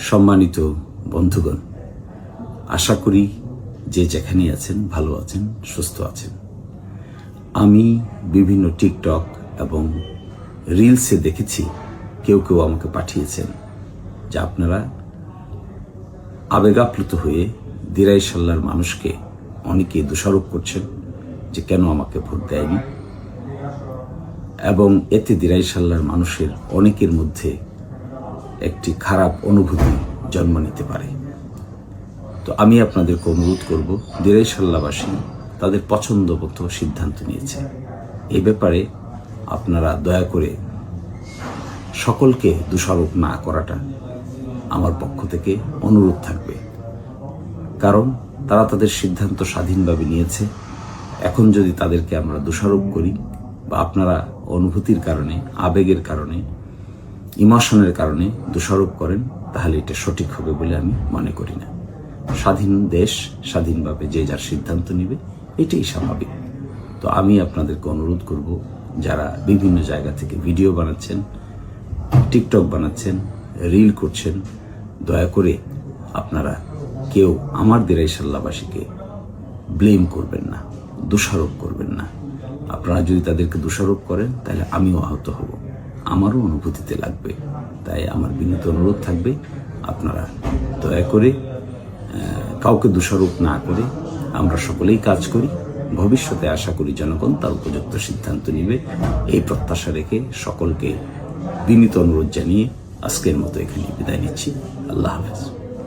সম্মানিত বন্ধুগণ, আশা করি যে যেখানে আছেন ভালো আছেন, সুস্থ আছেন। আমি বিভিন্ন টিকটক এবং রিলসে দেখেছি কেউ কেউ আমাকে পাঠিয়েছেন যে আপনারা আবেগাপ্লুত হয়ে দিরাই সাল্লার মানুষকে অনেকে দোষারোপ করছেন যে কেন আমাকে ভোট দেয়নি, এবং এতে দিরাই সাল্লার মানুষের অনেকের মধ্যে একটি খারাপ অনুভূতি জন্ম নিতে পারে। তো আমি আপনাদেরকে অনুরোধ করব, দিরাই সাল্লাবাসী তাদের পছন্দ মতো সিদ্ধান্ত নিয়েছে। এই ব্যাপারে আপনারা দয়া করে সকলকে দোষারোপ না করাটা আমার পক্ষ থেকে অনুরোধ থাকবে, কারণ তারা তাদের সিদ্ধান্ত স্বাধীনভাবে নিয়েছে। এখন যদি তাদেরকে আমরা দোষারোপ করি বা আপনারা অনুভূতির কারণে, আবেগের কারণে, ইমোশনের কারণে দোষারোপ করেন, তাহলে এটা সঠিক হবে বলে আমি মনে করি না। স্বাধীন দেশ, স্বাধীনভাবে যে যার সিদ্ধান্ত নেবে, এটাই স্বাভাবিক। তো আমি আপনাদেরকে অনুরোধ করব, যারা বিভিন্ন জায়গা থেকে ভিডিও বানাচ্ছেন, টিকটক বানাচ্ছেন, রিল করছেন, দয়া করে আপনারা কেউ আমার দিরাই সাল্লাবাসীকে ব্লেম করবেন না, দোষারোপ করবেন না। আপনারা যদি তাদেরকে দোষারোপ করেন তাহলে আমিও আহত হব, আমারও অনুভূতিতে লাগবে। তাই আমার বিনীত অনুরোধ থাকবে, আপনারা দয়া করে কাউকে দোষারোপ না করে আমরা সকলেই কাজ করি। ভবিষ্যতে আশা করি জনগণ তার উপযুক্ত সিদ্ধান্ত নেবে, এই প্রত্যাশা রেখে সকলকে বিনীত অনুরোধ জানিয়ে আজকের মতো এখানে বিদায় নিচ্ছি। আল্লাহ হাফেজ।